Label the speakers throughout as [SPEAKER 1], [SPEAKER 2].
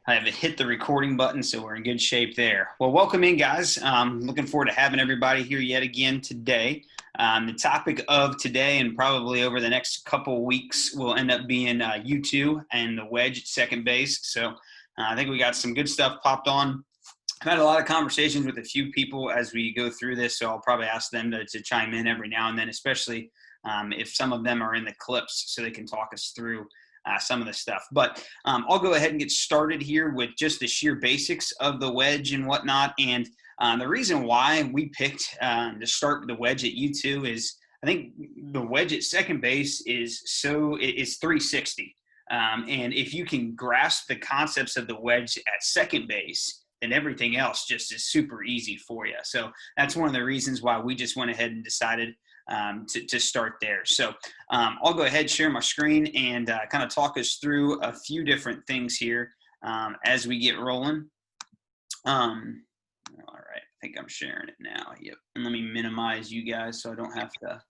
[SPEAKER 1] I have hit the recording button, so we're in good shape there. Well, welcome in, guys. Looking forward to having everybody here yet again today. The topic of today and probably over the next couple weeks will end up being U2 and the wedge at second base. So I think we got some good stuff popped on. I've had a lot of conversations with a few people as we go through this, so I'll probably ask them to chime in every now and then, especially if some of them are in the clips so they can talk us through some of the stuff. But I'll go ahead and get started here with just the sheer basics of the wedge and whatnot. And the reason why we picked to start the wedge at U2 is I think the wedge at second base is 360. And if you can grasp the concepts of the wedge at second base, then everything else just is super easy for you. So that's one of the reasons why we just went ahead and decided to start there. So I'll go ahead, share my screen, and kind of talk us through a few different things here as we get rolling. All right, I think I'm sharing it now. Yep. And let me minimize you guys so I don't have to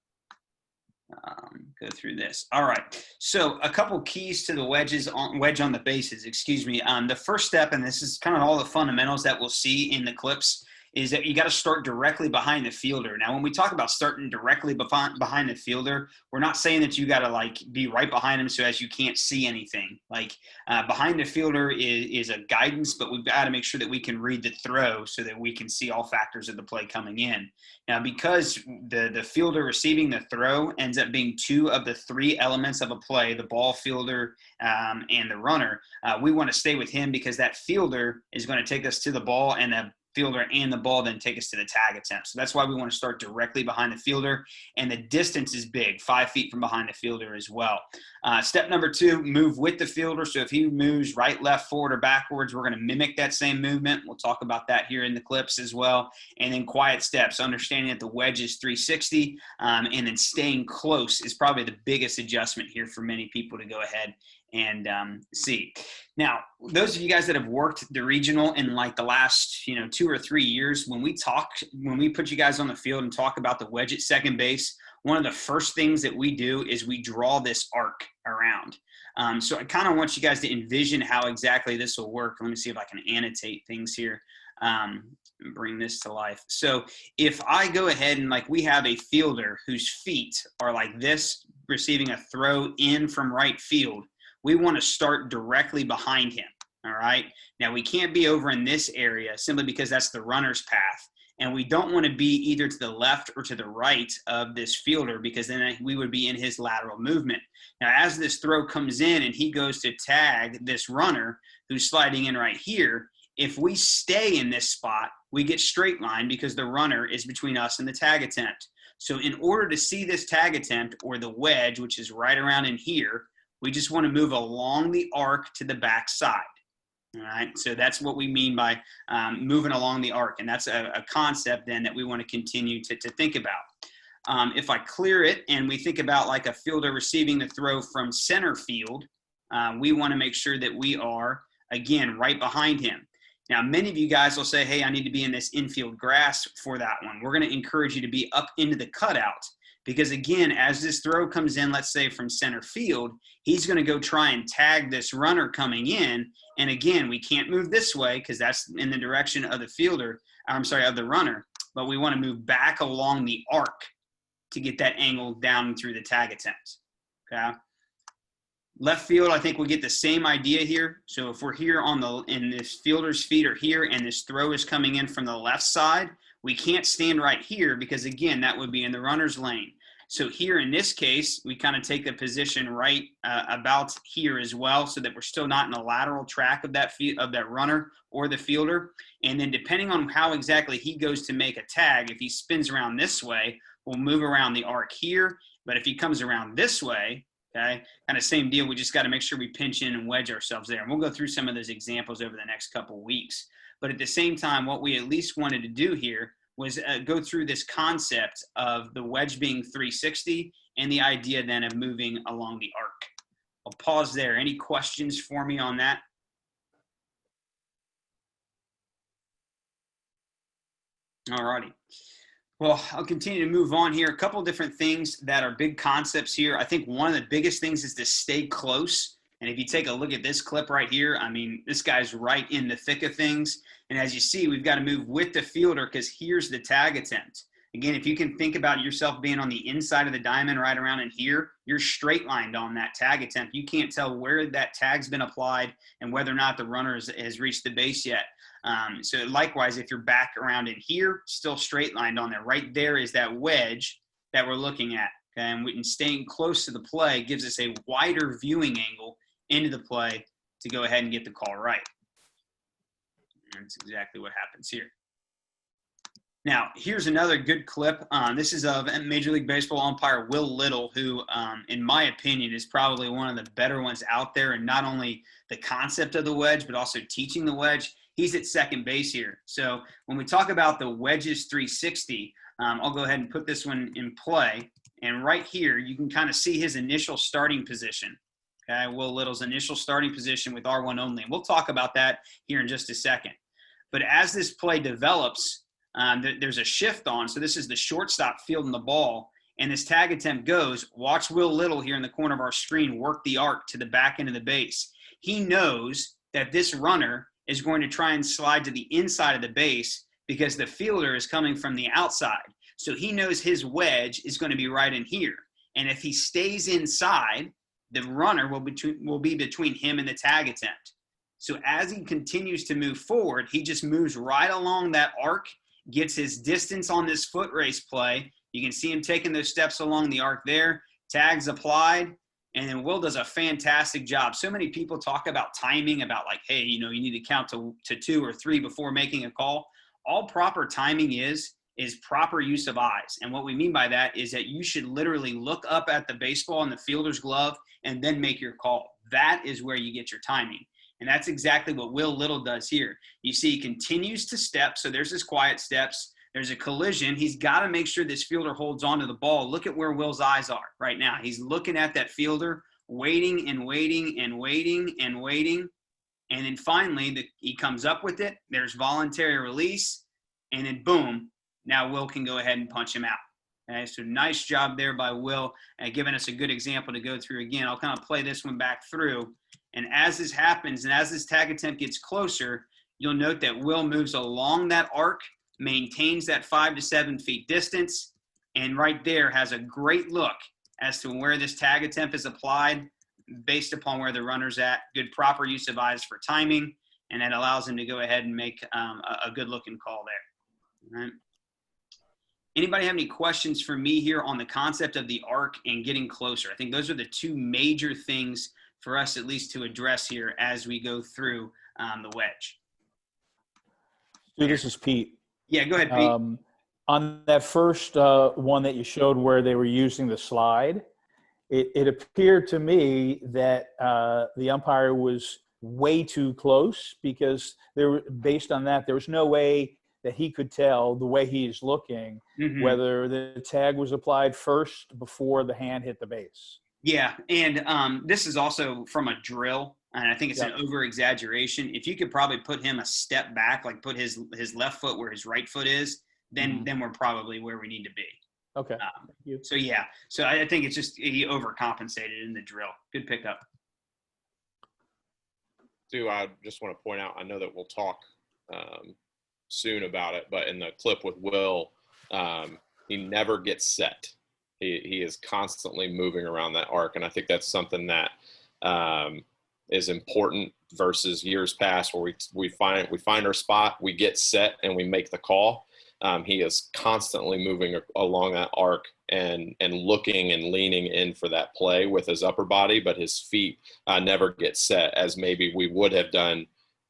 [SPEAKER 1] go through this. All right. So a couple keys to the wedge on the bases, excuse me. The first step, and this is kind of all the fundamentals that we'll see in the clips, is that you got to start directly behind the fielder. Now, when we talk about starting directly behind the fielder, we're not saying that you got to like be right behind him so as you can't see anything. Like behind the fielder is a guidance, but we've got to make sure that we can read the throw so that we can see all factors of the play coming in. Now, because the fielder receiving the throw ends up being two of the three elements of a play, the ball fielder and the runner, we want to stay with him because that fielder is going to take us to the ball, and the fielder and the ball then take us to the tag attempt. So that's why we want to start directly behind the fielder, and the distance is big, 5 feet from behind the fielder as well. Step number 2, move with the fielder. So if he moves right, left, forward, or backwards, we're going to mimic that same movement. We'll talk about that here in the clips as well. And then quiet steps, understanding that the wedge is 360, and then staying close is probably the biggest adjustment here for many people to go ahead and see. Now, those of you guys that have worked the regional in like the last 2 or 3 years, when we put you guys on the field and talk about the wedge at second base, one of the first things that we do is we draw this arc around. So I kind of want you guys to envision how exactly this will work. Let me see if I can annotate things here. Bring this to life. So if I go ahead and like we have a fielder whose feet are like this, receiving a throw in from right field, we want to start directly behind him, all right? Now, we can't be over in this area simply because that's the runner's path, and we don't want to be either to the left or to the right of this fielder because then we would be in his lateral movement. Now, as this throw comes in and he goes to tag this runner who's sliding in right here, if we stay in this spot, we get straight line because the runner is between us and the tag attempt. So in order to see this tag attempt or the wedge, which is right around in here, we just want to move along the arc to the back side. All right, so that's what we mean by moving along the arc, and that's a concept then that we want to continue to think about. If I clear it and we think about like a fielder receiving the throw from center field, we want to make sure that we are, again, right behind him. Now, many of you guys will say, hey, I need to be in this infield grass for that one. We're going to encourage you to be up into the cutout. Because again, as this throw comes in, let's say from center field, he's going to go try and tag this runner coming in. And again, we can't move this way because that's in the direction of the fielder, of the runner. But we want to move back along the arc to get that angle down through the tag attempt. Okay. Left field, I think we'll get the same idea here. So if we're here and this fielder's feet are here and this throw is coming in from the left side, we can't stand right here because, again, that would be in the runner's lane. So here in this case, we kind of take a position right about here as well so that we're still not in the lateral track of that runner or the fielder. And then depending on how exactly he goes to make a tag, if he spins around this way, we'll move around the arc here. But if he comes around this way, okay, kind of same deal. We just got to make sure we pinch in and wedge ourselves there. And we'll go through some of those examples over the next couple of weeks. But at the same time, what we at least wanted to do here was go through this concept of the wedge being 360 and the idea then of moving along the arc. I'll pause there. Any questions for me on that? All righty. Well, I'll continue to move on here. A couple of different things that are big concepts here. I think one of the biggest things is to stay close And if you take a look at this clip right here, I mean, this guy's right in the thick of things. And as you see, we've got to move with the fielder because here's the tag attempt. Again, if you can think about yourself being on the inside of the diamond right around in here, you're straight lined on that tag attempt. You can't tell where that tag's been applied and whether or not the runner has reached the base yet. So likewise, if you're back around in here, still straight lined on there. Right there is that wedge that we're looking at. Okay? And staying close to the play gives us a wider viewing angle into the play to go ahead and get the call right. And that's exactly what happens here. Now, here's another good clip. This is of Major League Baseball umpire Will Little, who, in my opinion, is probably one of the better ones out there, and not only the concept of the wedge, but also teaching the wedge. He's at second base here. So when we talk about the wedges 360, I'll go ahead and put this one in play. And right here, you can kind of see his initial starting position. Okay, Will Little's initial starting position with R1 only. And we'll talk about that here in just a second. But as this play develops, there's a shift on. So this is the shortstop fielding the ball. And this tag attempt goes, watch Will Little here in the corner of our screen work the arc to the back end of the base. He knows that this runner is going to try and slide to the inside of the base because the fielder is coming from the outside. So he knows his wedge is going to be right in here. And if he stays inside, the runner will be between him and the tag attempt. So as he continues to move forward, he just moves right along that arc, gets his distance on this foot race play. You can see him taking those steps along the arc there. Tags applied, and then Will does a fantastic job. So many people talk about timing, about like, hey, you need to count to 2 or 3 before making a call. All proper timing is proper use of eyes. And what we mean by that is that you should literally look up at the baseball in the fielder's glove and then make your call. That is where you get your timing. And that's exactly what Will Little does here. You see he continues to step. So there's his quiet steps. There's a collision. He's got to make sure this fielder holds onto the ball. Look at where Will's eyes are right now. He's looking at that fielder, waiting and waiting and waiting and waiting. And then finally, he comes up with it. There's voluntary release. And then boom, now Will can go ahead and punch him out. Okay, so nice job there by Will, giving us a good example to go through again. I'll kind of play this one back through. And as this happens and as this tag attempt gets closer, you'll note that Will moves along that arc, maintains that 5 to 7 feet distance, and right there has a great look as to where this tag attempt is applied based upon where the runner's at. Good proper use of eyes for timing, and that allows him to go ahead and make a good-looking call there. All right. Anybody have any questions for me here on the concept of the arc and getting closer? I think those are the two major things for us at least to address here as we go through the wedge.
[SPEAKER 2] Dude, this is Pete.
[SPEAKER 1] Yeah, go ahead, Pete.
[SPEAKER 2] On that first one that you showed where they were using the slide, it appeared to me that the umpire was way too close because based on that, there was no way that he could tell the way he is looking whether the tag was applied first before the hand hit the base.
[SPEAKER 1] Yeah, and this is also from a drill, and I think it's an over-exaggeration. If you could probably put him a step back, like put his left foot where his right foot is, then we're probably where we need to be.
[SPEAKER 2] Okay.
[SPEAKER 1] So, yeah. So I think it's just he overcompensated in the drill. Good pickup.
[SPEAKER 3] Too, I just want to point out, I know that we'll talk soon about it, but in the clip with Will, he never gets set. He is constantly moving around that arc, and I think that's something that is important versus years past where we find our spot, we get set, and we make the call. He is constantly moving along that arc and looking and leaning in for that play with his upper body, but his feet never get set as maybe we would have done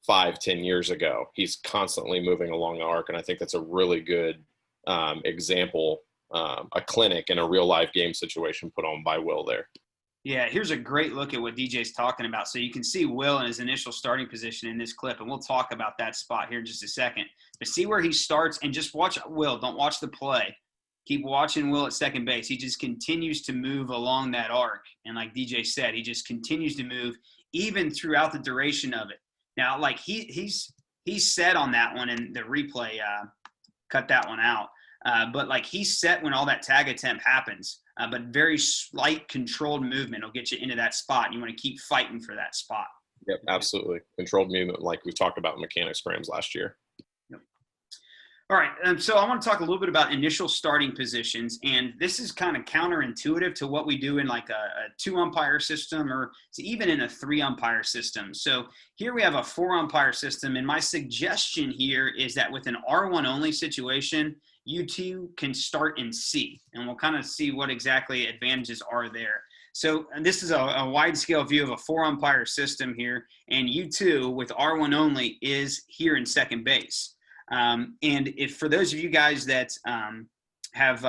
[SPEAKER 3] 5-10 years ago. He's constantly moving along the arc, and I think that's a really good example, a clinic in a real life game situation put on by Will there.
[SPEAKER 1] Yeah, here's a great look at what DJ's talking about. So you can see Will in his initial starting position in this clip, and we'll talk about that spot here in just a second. But see where he starts, and just watch Will. Don't watch the play. Keep watching Will at second base. He just continues to move along that arc. And like DJ said, he just continues to move even throughout the duration of it. Now, like he's set on that one, and the replay cut that one out. But like he's set when all that tag attempt happens. but very slight controlled movement will get you into that spot. You want to keep fighting for that spot.
[SPEAKER 3] Yep, absolutely. Controlled movement, like we talked about in mechanics programs last year.
[SPEAKER 1] All right, so I want to talk a little bit about initial starting positions, and this is kind of counterintuitive to what we do in like a 2-umpire system, or even in a 3-umpire system. So here we have a 4-umpire system, and my suggestion here is that with an R1 only situation, you two can start in C, and we'll kind of see what exactly advantages are there. So this is a wide scale view of a 4-umpire system here, and U2 with R1 only is here in second base. And if for those of you guys that have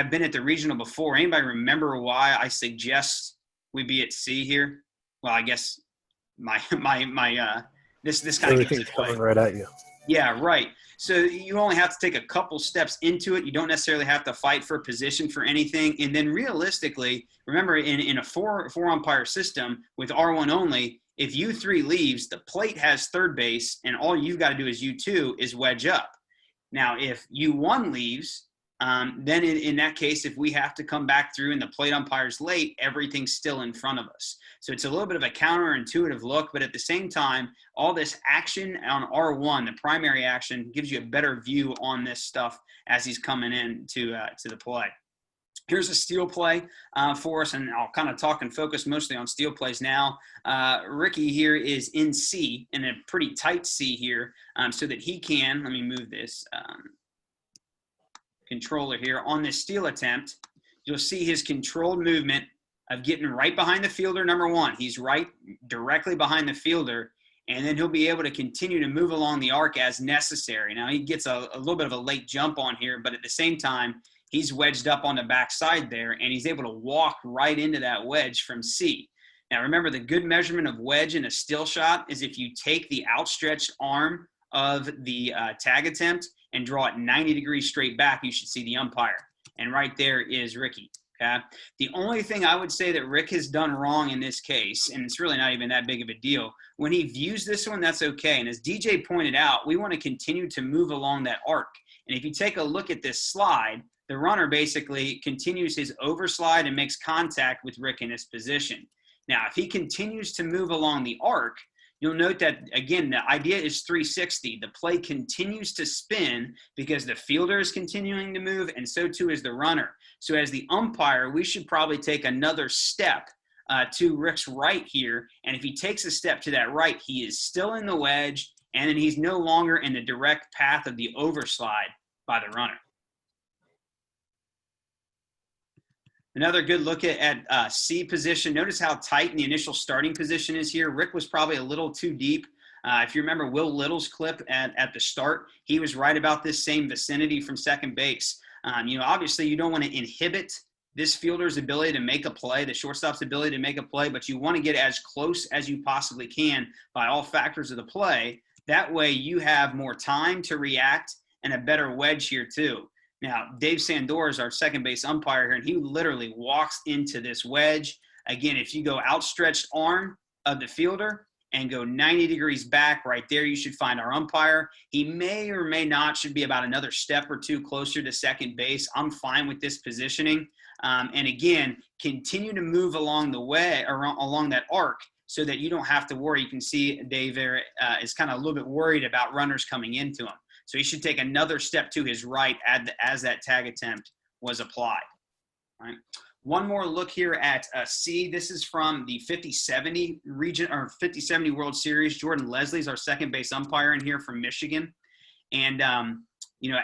[SPEAKER 1] been at the regional before, anybody remember why I suggest we be at C here? Well, I guess this kind of
[SPEAKER 4] everything's coming right at you.
[SPEAKER 1] Yeah, right. So you only have to take a couple steps into it. You don't necessarily have to fight for position for anything. And then realistically, remember in a 4-umpire system with R1 only, if U3 leaves, the plate has third base, and all you've got to do as U2 is wedge up. Now, if U1 leaves, then in that case, if we have to come back through and the plate umpire's late, everything's still in front of us. So it's a little bit of a counterintuitive look, but at the same time, all this action on R1, the primary action, gives you a better view on this stuff as he's coming in to the play. Here's a steal play for us, and I'll kind of talk and focus mostly on steal plays now. Ricky here is in C, in a pretty tight C here, so that he can, let me move this controller here. On this steal attempt, you'll see his controlled movement of getting right behind the fielder, number one. He's right directly behind the fielder, and then he'll be able to continue to move along the arc as necessary. Now, he gets a little bit of a late jump on here, but at the same time, he's wedged up on the backside there, and he's able to walk right into that wedge from C. Now, remember, the good measurement of wedge in a still shot is if you take the outstretched arm of the tag attempt and draw it 90 degrees straight back, you should see the umpire. And right there is Ricky. Okay? The only thing I would say that Rick has done wrong in this case, and it's really not even that big of a deal, when he views this one, that's okay. And as DJ pointed out, we want to continue to move along that arc. And if you take a look at this slide, the runner basically continues his overslide and makes contact with Rick in this position. Now, if he continues to move along the arc, you'll note that, again, the idea is 360. The play continues to spin because the fielder is continuing to move, and so too is the runner. So as the umpire, we should probably take another step to Rick's right here. And if he takes a step to that right, he is still in the wedge, and then he's no longer in the direct path of the overslide by the runner. Another good look at C position. Notice how tight in the initial starting position is here. Rick was probably a little too deep. If you remember Will Little's clip at the start, he was right about this same vicinity from second base. Obviously you don't want to inhibit this fielder's ability to make a play, the shortstop's ability to make a play, but you want to get as close as you possibly can by all factors of the play. That way you have more time to react and a better wedge here too. Now, Dave Sandor is our second base umpire here, and he literally walks into this wedge. Again, if you go outstretched arm of the fielder and go 90 degrees back, right there you should find our umpire. He may or may not should be about another step or two closer to second base. I'm fine with this positioning. And again, continue to move along the way, along that arc, so that you don't have to worry. You can see Dave there is kind of a little bit worried about runners coming into him. So he should take another step to his right as that tag attempt was applied. All right. One more look here at C. This is from the 50-70 region or 50-70 World Series. Jordan Leslie's our second base umpire in here from Michigan. And,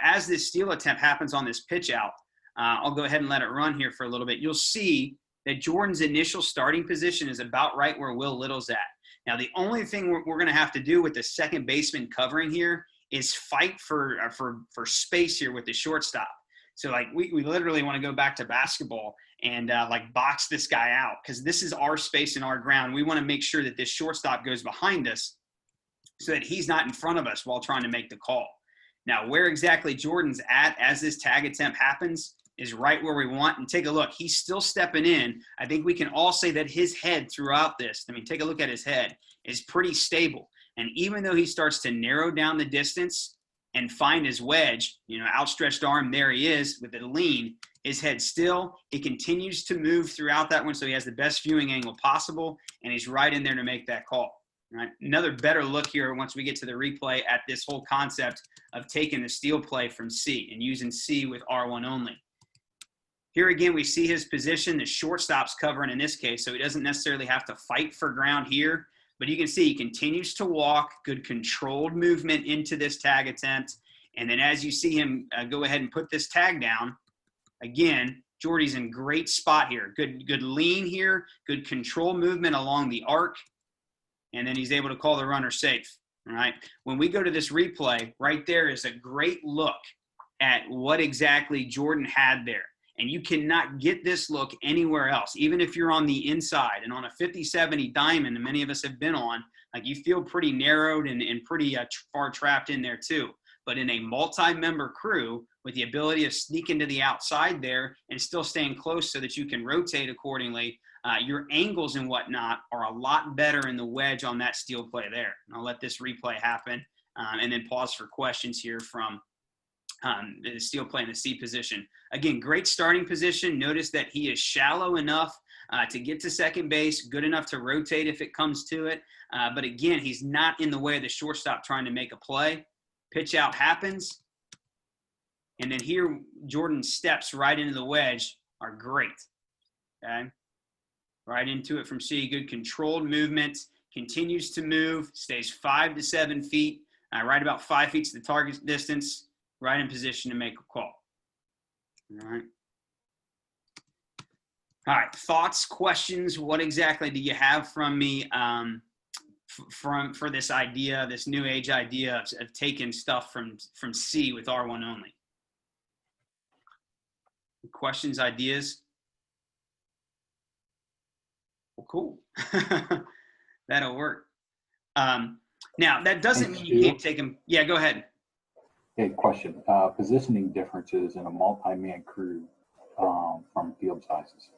[SPEAKER 1] as this steal attempt happens on this pitch out, I'll go ahead and let it run here for a little bit. You'll see that Jordan's initial starting position is about right where Will Little's at. Now, the only thing we're going to have to do with the second baseman covering here is fight for space here with the shortstop. So like we literally want to go back to basketball and box this guy out, because this is our space and our ground. We want to make sure that this shortstop goes behind us so that he's not in front of us while trying to make the call. Now, where exactly Jordan's at as this tag attempt happens is right where we want. And take a look. He's still stepping in. I think we can all say that his head throughout this, take a look at his head, is pretty stable. And even though he starts to narrow down the distance and find his wedge, outstretched arm, there he is with the lean, his head still. He continues to move throughout that one, so he has the best viewing angle possible, and he's right in there to make that call. Right? Another better look here once we get to the replay at this whole concept of taking the steal play from C and using C with R1 only. Here again, we see his position. The shortstop's covering in this case, so he doesn't necessarily have to fight for ground here. But you can see he continues to walk, good controlled movement into this tag attempt. And then as you see him go ahead and put this tag down, again, Jordy's in great spot here. Good lean here, good control movement along the arc. And then he's able to call the runner safe, all right? When we go to this replay, right there is a great look at what exactly Jordan had there. And you cannot get this look anywhere else, even if you're on the inside. And on a 50-70 diamond, and many of us have been on, like you feel pretty narrowed and pretty far trapped in there too. But in a multi-member crew with the ability of sneaking to the outside there and still staying close so that you can rotate accordingly, your angles and whatnot are a lot better in the wedge on that steal play there. And I'll let this replay happen and then pause for questions here from the steal play in the C position. Again, great starting position. Notice that he is shallow enough to get to second base, good enough to rotate if it comes to it. But again, he's not in the way of the shortstop trying to make a play. Pitch out happens. And then here, Jordan's steps right into the wedge are great. Okay. Right into it from C, good controlled movement, continues to move, stays 5 to 7 feet, right about 5 feet to the target distance, right in position to make a call. All right. All right, thoughts, questions, what exactly do you have from me for this idea, this new age idea of taking stuff from C with R1 only? Questions, ideas? Well, cool. That'll work. Now, that doesn't mean you can't take them. Yeah, go ahead.
[SPEAKER 4] Okay, question. Positioning differences in a multi-man crew from field sizes.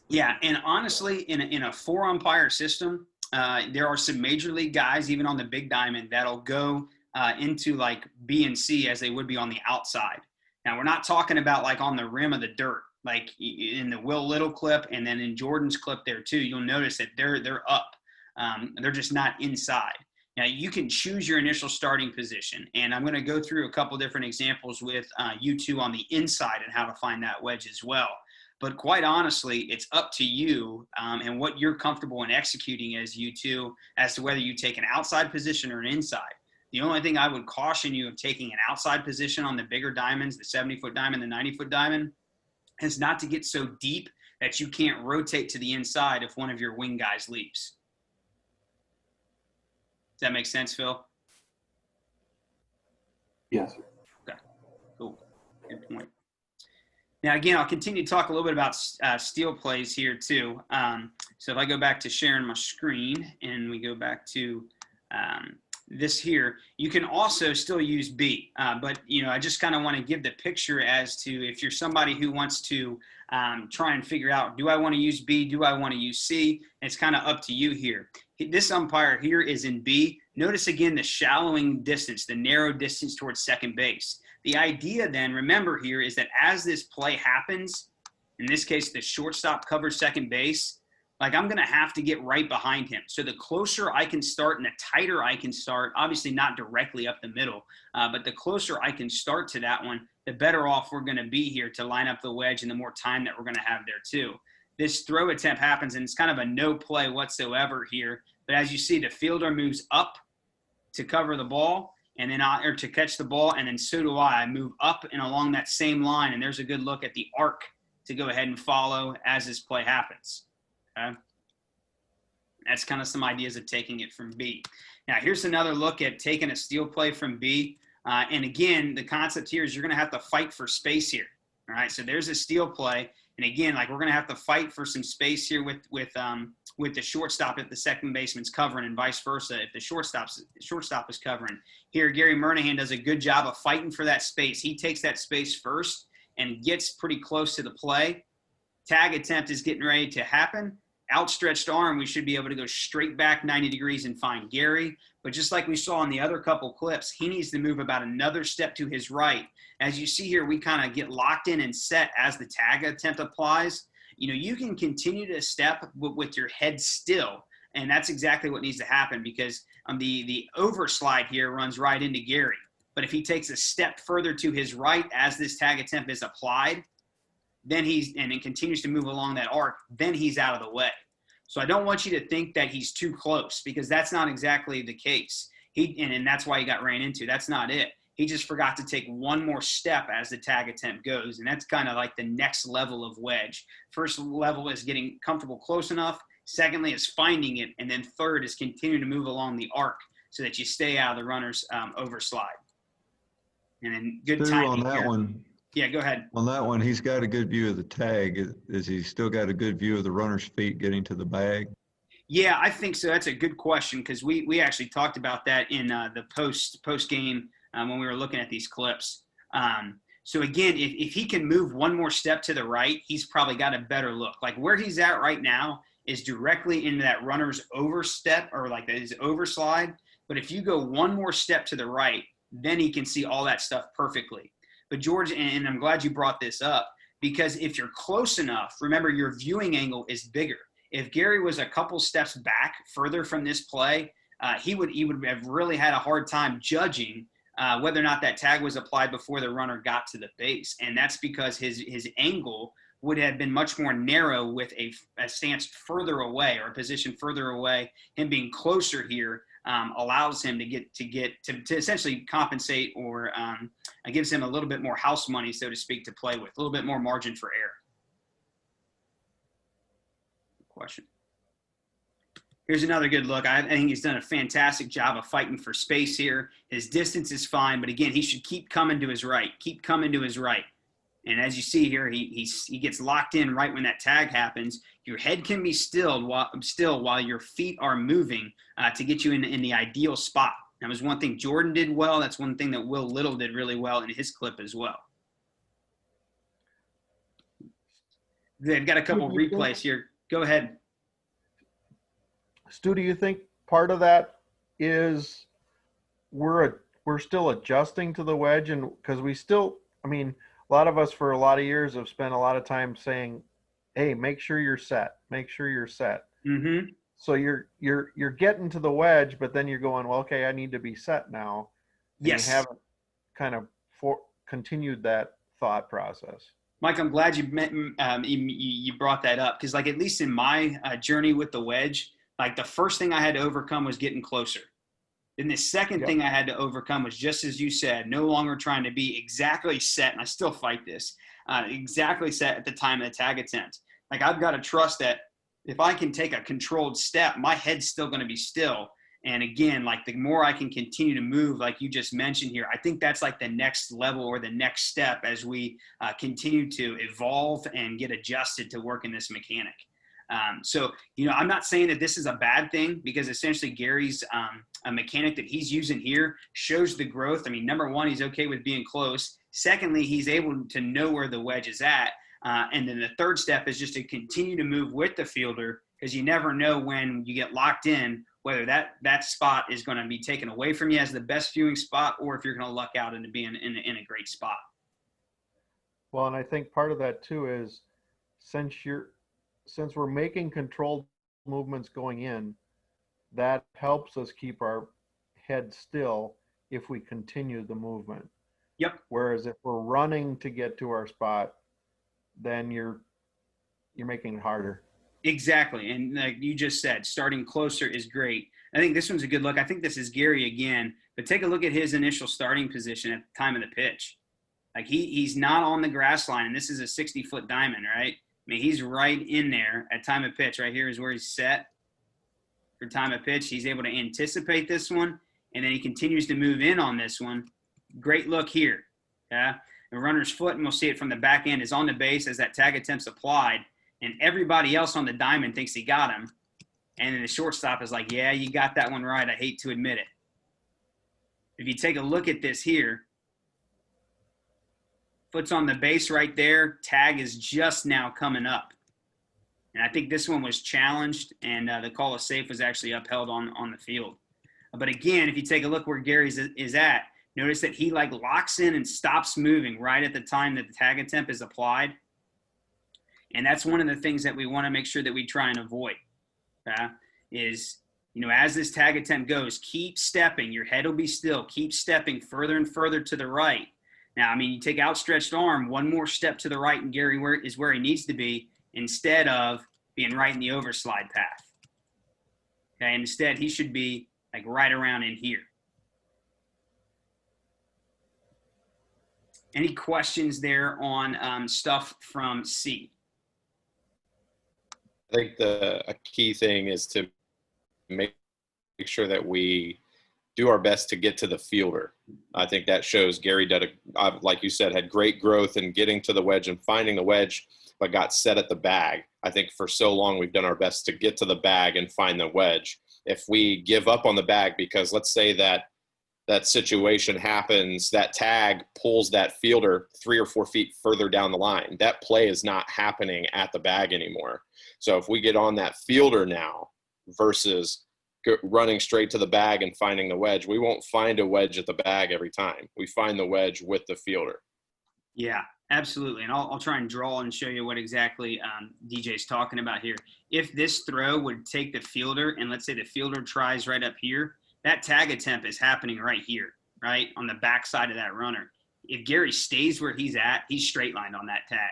[SPEAKER 1] Yeah, and honestly, in a 4-umpire system, there are some major league guys, even on the big diamond, that'll go into like B and C as they would be on the outside. Now, we're not talking about like on the rim of the dirt. Like in the Will Little clip and then in Jordan's clip there too, you'll notice that they're up. They're just not inside. Now, you can choose your initial starting position, and I'm going to go through a couple different examples with you two on the inside and how to find that wedge as well. But quite honestly, it's up to you and what you're comfortable in executing as you two as to whether you take an outside position or an inside. The only thing I would caution you of taking an outside position on the bigger diamonds, the 70-foot diamond, the 90-foot diamond, is not to get so deep that you can't rotate to the inside if one of your wing guys leaves. Does that make sense, Phil?
[SPEAKER 4] Yes, sir.
[SPEAKER 1] Okay, cool. Good point. Now, again, I'll continue to talk a little bit about steal plays here too. So if I go back to sharing my screen and we go back to this here, you can also still use B. But, you know, I just kind of want to give the picture as to if you're somebody who wants to try and figure out, do I want to use B? Do I want to use C? It's kind of up to you here. This umpire here is in B. Notice again the shallowing distance, the narrow distance towards second base. The idea then, remember here, is that as this play happens, in this case, the shortstop covers second base, like I'm going to have to get right behind him. So the closer I can start and the tighter I can start, obviously not directly up the middle, but the closer I can start to that one, the better off we're going to be here to line up the wedge and the more time that we're going to have there too. This throw attempt happens and it's kind of a no play whatsoever here. But as you see, the fielder moves up to cover the ball and then or to catch the ball, and then so do I. I move up and along that same line, and there's a good look at the arc to go ahead and follow as this play happens. Okay? That's kind of some ideas of taking it from B. Now, here's another look at taking a steal play from B. And again, the concept here is you're going to have to fight for space here. All right, so there's a steal play. And again, like we're going to have to fight for some space here with the shortstop if the second baseman's covering, and vice versa if the shortstop is covering. Here, Gary Murnahan does a good job of fighting for that space. He takes that space first and gets pretty close to the play. Tag attempt is getting ready to happen. outstretched arm, we should be able to go straight back 90 degrees and find Gary. But just like we saw in the other couple clips, he needs to move about another step to his right. As you see here, we kind of get locked in and set as the tag attempt applies. You can continue to step with your head still, and that's exactly what needs to happen, because the overslide here runs right into Gary. But if he takes a step further to his right as this tag attempt is applied, then and it continues to move along that arc, then he's out of the way. So I don't want you to think that he's too close, because that's not exactly the case. And that's why he got ran into. That's not it. He just forgot to take one more step as the tag attempt goes, and that's kind of like the next level of wedge. First level is getting comfortable close enough. Secondly is finding it, and then third is continuing to move along the arc so that you stay out of the runner's overslide. And then good timing
[SPEAKER 5] on that
[SPEAKER 1] here.
[SPEAKER 5] one.
[SPEAKER 1] Yeah, go ahead.
[SPEAKER 5] On that one, he's got a good view of the tag. Is he still got a good view of the runner's feet getting to the bag?
[SPEAKER 1] Yeah, I think so. That's a good question, because we actually talked about that in the post game when we were looking at these clips. So again, if he can move one more step to the right, he's probably got a better look. Like where he's at right now is directly into that runner's overstep, or like his overslide. But if you go one more step to the right, then he can see all that stuff perfectly. But George, and I'm glad you brought this up, because if you're close enough, remember your viewing angle is bigger. If Gary was a couple steps back further from this play, he would have really had a hard time judging whether or not that tag was applied before the runner got to the base. And that's because his angle would have been much more narrow with a stance further away, or a position further away. Him being closer here allows him to essentially compensate, or gives him a little bit more house money, so to speak, to play with, a little bit more margin for error. Question. Here's another good look. I think he's done a fantastic job of fighting for space here. His distance is fine, but again, he should keep coming to his right. Keep coming to his right. And as you see here, he gets locked in right when that tag happens. Your head can be still while your feet are moving to get you in the ideal spot. That was one thing Jordan did well. That's one thing that Will Little did really well in his clip as well. They've got a couple replays here. Go ahead.
[SPEAKER 6] Stu, do you think part of that is we're still adjusting to the wedge? And because a lot of us for a lot of years have spent a lot of time saying, hey, make sure you're set. Make sure you're set.
[SPEAKER 1] Mm-hmm.
[SPEAKER 6] So you're getting to the wedge, but then you're going, well, okay, I need to be set now. And
[SPEAKER 1] yes.
[SPEAKER 6] You haven't kind of continued that thought process.
[SPEAKER 1] Mike, I'm glad you brought that up, because like at least in my journey with the wedge, like the first thing I had to overcome was getting closer. Then the second thing I had to overcome was, just as you said, no longer trying to be exactly set, and I still fight this, exactly set at the time of the tag attempt. Like I've got to trust that if I can take a controlled step, my head's still going to be still. And again, like the more I can continue to move, like you just mentioned here, I think that's like the next level, or the next step as we continue to evolve and get adjusted to work in this mechanic. So, I'm not saying that this is a bad thing, because essentially Gary's a mechanic that he's using here shows the growth. I mean, number one, he's okay with being close. Secondly, he's able to know where the wedge is at. And then the third step is just to continue to move with the fielder, because you never know when you get locked in, whether that spot is going to be taken away from you as the best viewing spot, or if you're going to luck out into being in a great spot.
[SPEAKER 6] Well, and I think part of that too is since we're making controlled movements going in, that helps us keep our head still if we continue the movement.
[SPEAKER 1] Yep.
[SPEAKER 6] Whereas if we're running to get to our spot, then you're making it harder.
[SPEAKER 1] Exactly. And like you just said, starting closer is great. I think this one's a good look. I think this is Gary again, but take a look at his initial starting position at the time of the pitch. Like he's not on the grass line, and this is a 60-foot diamond, right? I mean, he's right in there at time of pitch. Right here is where he's set for time of pitch. He's able to anticipate this one, and then he continues to move in on this one. Great look here. Yeah. The runner's foot, and we'll see it from the back end, is on the base as that tag attempt's applied, and everybody else on the diamond thinks he got him. And then the shortstop is like, yeah, you got that one right. I hate to admit it. If you take a look at this here, foot's on the base right there. Tag is just now coming up. And I think this one was challenged, and the call of safe was actually upheld on the field. But again, if you take a look where Gary's is at, notice that he like locks in and stops moving right at the time that the tag attempt is applied. And that's one of the things that we want to make sure that we try and avoid. Is, as this tag attempt goes, keep stepping. Your head will be still. Keep stepping further and further to the right. Now, you take outstretched arm, one more step to the right, and Gary is where he needs to be instead of being right in the overslide path. Okay, and instead he should be like right around in here. Any questions there on stuff from C?
[SPEAKER 3] I think a key thing is to make sure that we do our best to get to the fielder. I think that shows Gary did, like you said, had great growth in getting to the wedge and finding the wedge, but got set at the bag. I think for so long we've done our best to get to the bag and find the wedge. If we give up on the bag because let's say that situation happens, that tag pulls that fielder 3 or 4 feet further down the line, that play is not happening at the bag anymore. So if we get on that fielder now versus running straight to the bag and finding the wedge, we won't find a wedge at the bag every time. We find the wedge with the fielder.
[SPEAKER 1] Yeah, absolutely. And I'll try and draw and show you what exactly DJ's talking about here. If this throw would take the fielder, and let's say the fielder tries right up here, that tag attempt is happening right here, right on the backside of that runner. If Gary stays where he's at, he's straight lined on that tag.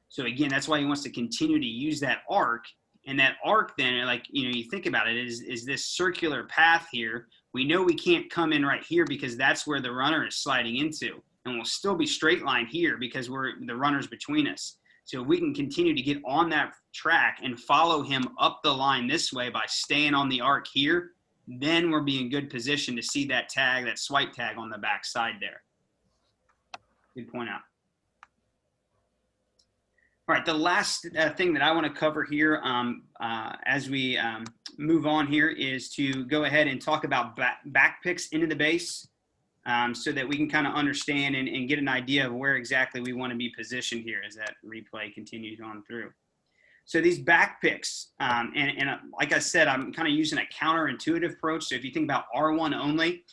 [SPEAKER 1] So again, that's why he wants to continue to use that arc. And that arc then, like, you think about it, is this circular path here. We know we can't come in right here because that's where the runner is sliding into. And we'll still be straight line here because the runner's between us. So if we can continue to get on that track and follow him up the line this way by staying on the arc here, then we'll be in good position to see that tag, that swipe tag on the back side there. Good point out. All right, the last thing that I want to cover here as we move on here is to go ahead and talk about back picks into the base so that we can kind of understand and get an idea of where exactly we want to be positioned here as that replay continues on through. So these back picks, and like I said, I'm kind of using a counterintuitive approach. So if you think about R1 only,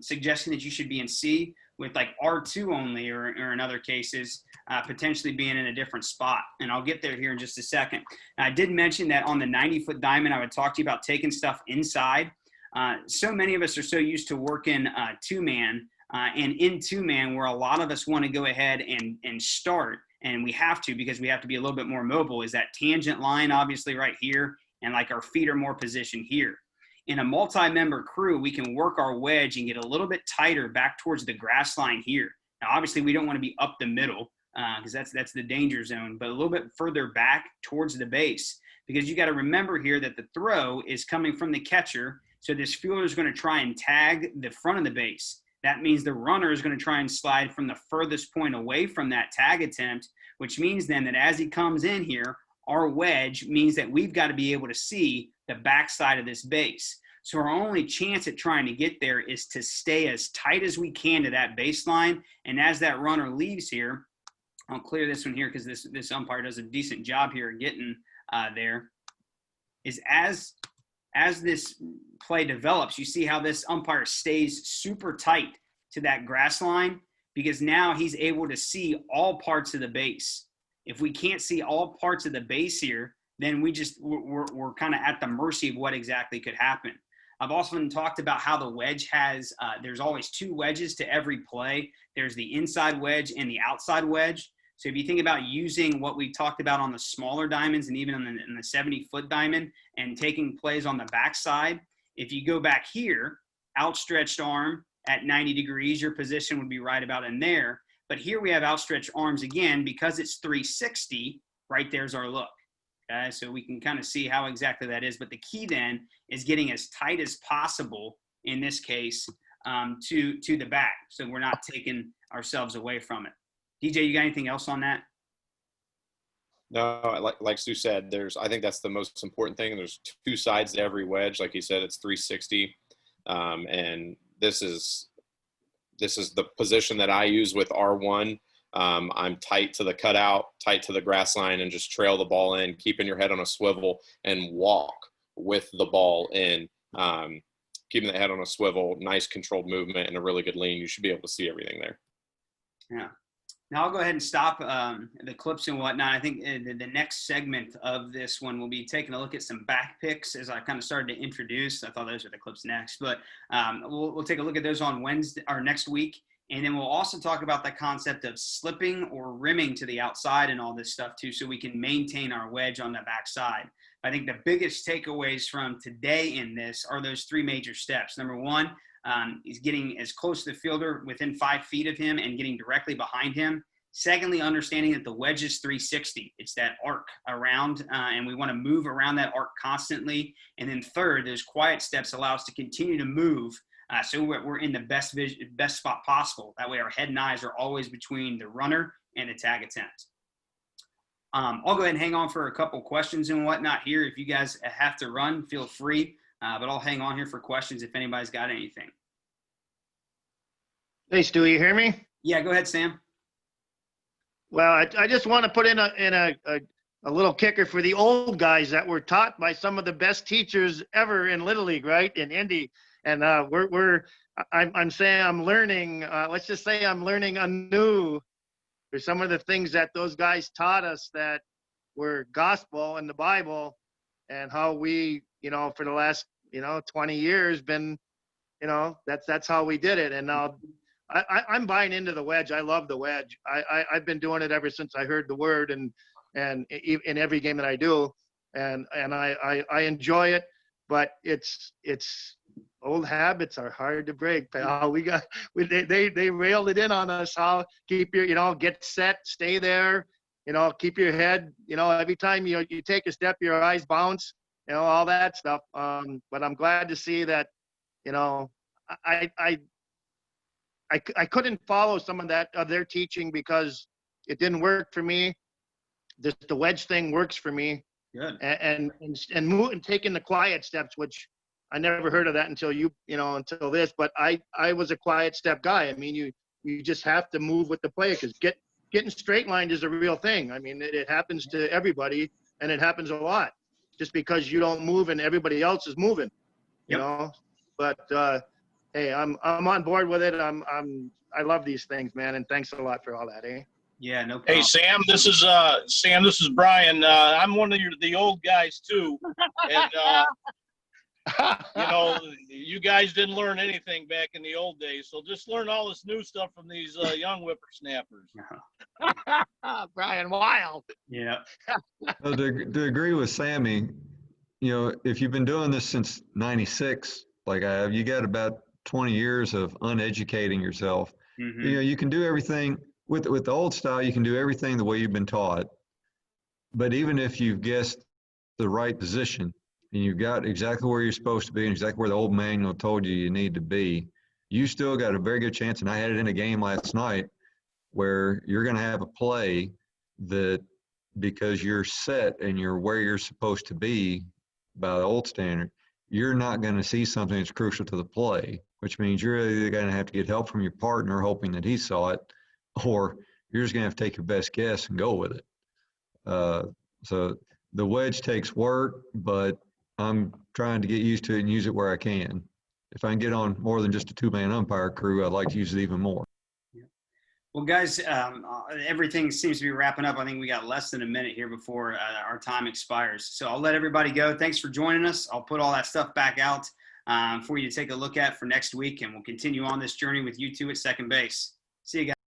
[SPEAKER 1] suggesting that you should be in C, with like R2 only, or in other cases, potentially being in a different spot. And I'll get there here in just a second. And I did mention that on the 90-foot diamond, I would talk to you about taking stuff inside. So many of us are so used to working two-man, and in two-man, where a lot of us want to go ahead and start, and we have to because we have to be a little bit more mobile, is that tangent line obviously right here, and like our feet are more positioned here. In a multi-member crew, we can work our wedge and get a little bit tighter back towards the grass line here. Now, obviously, we don't want to be up the middle because that's the danger zone, but a little bit further back towards the base, because you got to remember here that the throw is coming from the catcher. So this fielder is going to try and tag the front of the base. That means the runner is going to try and slide from the furthest point away from that tag attempt, which means then that as he comes in here, our wedge means that we've got to be able to see the backside of this base. So our only chance at trying to get there is to stay as tight as we can to that baseline. And as that runner leaves here, I'll clear this one here because this umpire does a decent job here getting there, is as this play develops, you see how this umpire stays super tight to that grass line, because now he's able to see all parts of the base. If we can't see all parts of the base here, then we're kind of at the mercy of what exactly could happen. I've also talked about how the wedge has, there's always two wedges to every play. There's the inside wedge and the outside wedge. So if you think about using what we talked about on the smaller diamonds and even in the 70-foot diamond and taking plays on the backside, if you go back here, outstretched arm at 90 degrees, your position would be right about in there. But here we have outstretched arms again, because it's 360, right there's our look. Okay, so we can kind of see how exactly that is. But the key then is getting as tight as possible, in this case, to the back, so we're not taking ourselves away from it. DJ, you got anything else on that?
[SPEAKER 3] No, like Stu said, I think that's the most important thing. There's two sides to every wedge. Like he said, it's 360. And this is the position that I use with R1. I'm tight to the cutout, tight to the grass line, and just trail the ball in, keeping your head on a swivel and walk with the ball in, keeping the head on a swivel, nice controlled movement, and a really good lean. You should be able to see everything there.
[SPEAKER 1] Yeah. Now I'll go ahead and stop the clips and whatnot. I think the next segment of this one will be taking a look at some back picks as I kind of started to introduce. I thought those were the clips next, but we'll take a look at those on Wednesday or next week. And then we'll also talk about the concept of slipping or rimming to the outside and all this stuff too, so we can maintain our wedge on the backside. I think the biggest takeaways from today in this are those three major steps. Number one, is getting as close to the fielder within 5 feet of him and getting directly behind him. Secondly, understanding that the wedge is 360. It's that arc around, and we want to move around that arc constantly. And then third, those quiet steps allow us to continue to move so we're in the best spot possible. That way our head and eyes are always between the runner and the tag attempt. I'll go ahead and hang on for a couple questions and whatnot here. If you guys have to run, feel free. But I'll hang on here for questions if anybody's got anything.
[SPEAKER 7] Hey, Stu, you hear me?
[SPEAKER 1] Yeah, go ahead, Sam.
[SPEAKER 7] Well, I just want to put in a little kicker for the old guys that were taught by some of the best teachers ever in Little League, right? In Indy. And I'm saying I'm learning, let's just say I'm learning anew for some of the things that those guys taught us that were gospel in the Bible, and how we, for the last, 20 years been, that's how we did it. And now I'm buying into the wedge. I love the wedge. I've been doing it ever since I heard the word, and in every game that I do, and I enjoy it, but it's old habits are hard to break, pal. They railed it in on us. How keep your, get set, stay there, keep your head, every time you take a step, your eyes bounce, all that stuff. But I'm glad to see that, I couldn't follow some of their teaching because it didn't work for me. The wedge thing works for me.
[SPEAKER 1] Good.
[SPEAKER 7] And taking the quiet steps, which I never heard of that until until this, but I was a quiet step guy. I mean, you just have to move with the play, because getting straight lined is a real thing. I mean, it happens to everybody, and it happens a lot just because you don't move and everybody else is moving, but hey, I'm on board with it. I love these things, man. And thanks a lot for all that.
[SPEAKER 1] Yeah, no problem.
[SPEAKER 8] Hey, Sam, this is Brian. I'm one of the old guys too. And, you guys didn't learn anything back in the old days, so just learn all this new stuff from these young whippersnappers.
[SPEAKER 7] Brian Wild.
[SPEAKER 1] Yeah.
[SPEAKER 5] Well, to agree with Sammy, if you've been doing this since '96, like I have, you got about 20 years of uneducating yourself.
[SPEAKER 1] Mm-hmm.
[SPEAKER 5] You can do everything with the old style. You can do everything the way you've been taught. But even if you've guessed the right position, and you've got exactly where you're supposed to be and exactly where the old manual told you need to be, you still got a very good chance. And I had it in a game last night where you're going to have a play that, because you're set and you're where you're supposed to be by the old standard, you're not going to see something that's crucial to the play, which means you're either going to have to get help from your partner hoping that he saw it, or you're just going to have to take your best guess and go with it. So the wedge takes work, but I'm trying to get used to it and use it where I can. If I can get on more than just a two-man umpire crew, I'd like to use it even more.
[SPEAKER 1] Yeah. Well, guys, everything seems to be wrapping up. I think we got less than a minute here before our time expires. So I'll let everybody go. Thanks for joining us. I'll put all that stuff back out for you to take a look at for next week, and we'll continue on this journey with you two at second base. See you guys.